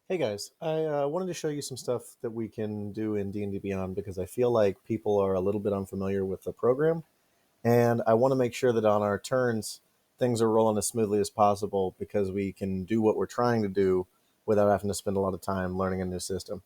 Hey guys, I wanted to show you some stuff that we can do in D&D Beyond because I feel like people are a little bit unfamiliar with the program, and I want to make sure that on our turns things are rolling as smoothly as possible because we can do what we're trying to do without having to spend a lot of time learning a new system.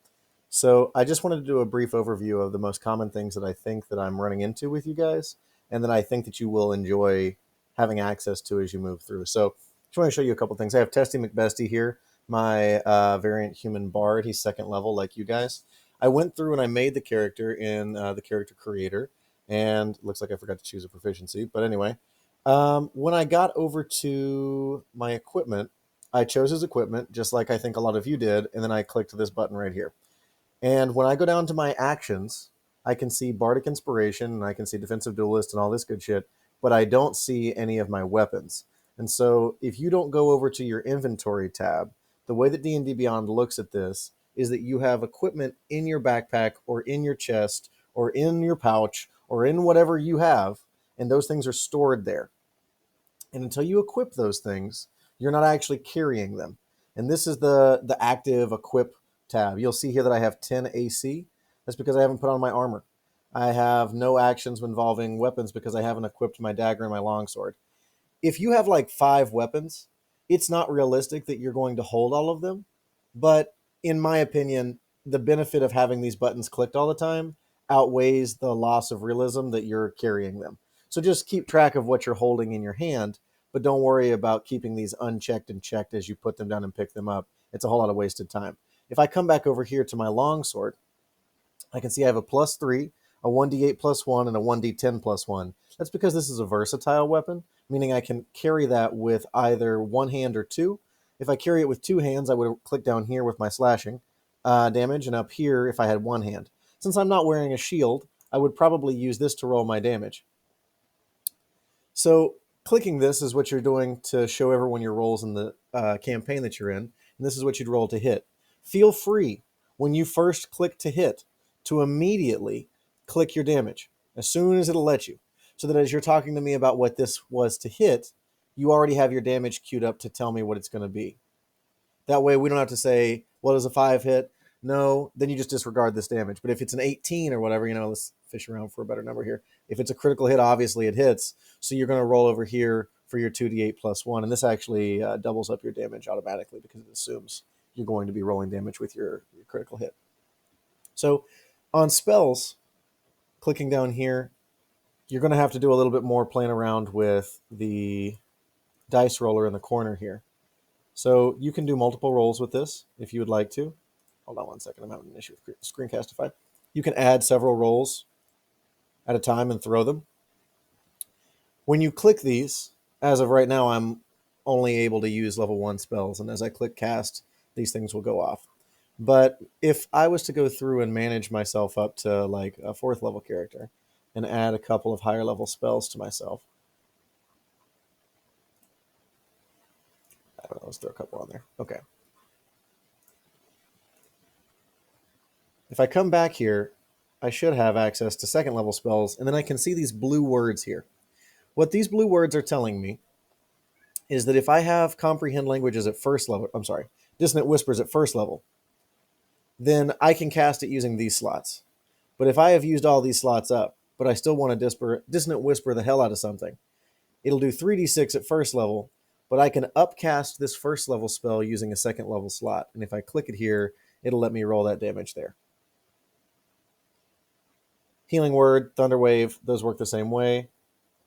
So I just wanted to do a brief overview of the most common things that I think that I'm running into with you guys, and that I think that you will enjoy having access to as you move through. So just want to show you a couple things. I have Testy McBestie here, my variant human bard. He's second level, like you guys. I went through and I made the character in the character creator, and looks like I forgot to choose a proficiency. But anyway, when I got over to my equipment, I chose his equipment just like I think a lot of you did, and then I clicked this button right here. And when I go down to my actions, I can see Bardic Inspiration and I can see Defensive Duelist and all this good shit, but I don't see any of my weapons. And so if you don't go over to your inventory tab, the way that D&D Beyond looks at this is that you have equipment in your backpack or in your chest or in your pouch or in whatever you have, and those things are stored there. And until you equip those things, you're not actually carrying them. And this is the active equip tab. You'll see here that I have 10 AC. That's because I haven't put on my armor. I have no actions involving weapons because I haven't equipped my dagger and my longsword. If you have like 5 weapons, it's not realistic that you're going to hold all of them. But in my opinion, the benefit of having these buttons clicked all the time outweighs the loss of realism that you're carrying them. So just keep track of what you're holding in your hand, but don't worry about keeping these unchecked and checked as you put them down and pick them up. It's a whole lot of wasted time. If I come back over here to my longsword, I can see I have a +3, a 1d8 plus 1, and a 1d10 plus 1. That's because this is a versatile weapon, meaning I can carry that with either one hand or two. If I carry it with 2 hands, I would click down here with my slashing damage, and up here if I had one hand. Since I'm not wearing a shield, I would probably use this to roll my damage. So clicking this is what you're doing to show everyone your rolls in the campaign that you're in, and this is what you'd roll to hit. Feel free when you first click to hit to immediately click your damage as soon as it'll let you, so that as you're talking to me about what this was to hit, you already have your damage queued up to tell me what it's going to be. That way we don't have to say, well, does a 5 hit? No, then you just disregard this damage. But if it's an 18 or whatever, let's fish around for a better number here. If it's a critical hit, obviously it hits. So you're going to roll over here for your 2d8 plus 1. And this actually doubles up your damage automatically because it assumes you're going to be rolling damage with your critical hit. So on spells, clicking down here, you're going to have to do a little bit more playing around with the dice roller in the corner here. So you can do multiple rolls with this if you would like to. Hold on one second. I'm having an issue with Screencastify. You can add several rolls at a time and throw them. When you click these, as of right now, I'm only able to use level 1 spells. And as I click cast, these things will go off. But if I was to go through and manage myself up to like a 4th level character and add a couple of higher level spells to myself, I don't know, let's throw a couple on there. Okay. If I come back here, I should have access to 2nd level spells, and then I can see these blue words here. What these blue words are telling me is that if I have comprehend languages at 1st level, dissonant whispers at 1st level, then I can cast it using these slots. But if I have used all these slots up, but I still want to dissonant whisper the hell out of something, it'll do 3d6 at 1st level, but I can upcast this 1st level spell using a 2nd level slot. And if I click it here, it'll let me roll that damage there. Healing Word, Thunderwave, those work the same way.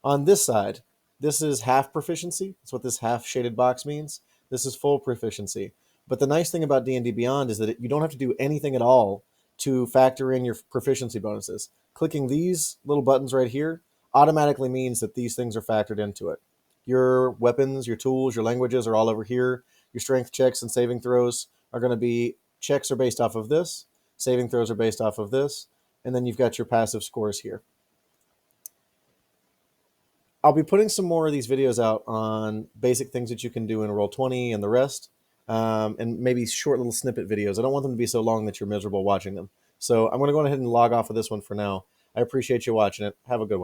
On this side, this is half proficiency. That's what this half shaded box means. This is full proficiency. But the nice thing about D&D Beyond is that you don't have to do anything at all to factor in your proficiency bonuses. Clicking these little buttons right here automatically means that these things are factored into it. Your weapons, your tools, your languages are all over here. Your strength checks and saving throws are going to be, checks are based off of this, saving throws are based off of this, and then you've got your passive scores here. I'll be putting some more of these videos out on basic things that you can do in Roll20 and the rest, and maybe short little snippet videos. I don't want them to be so long that you're miserable watching them. So I'm going to go ahead and log off of this one for now. I appreciate you watching it. Have a good one.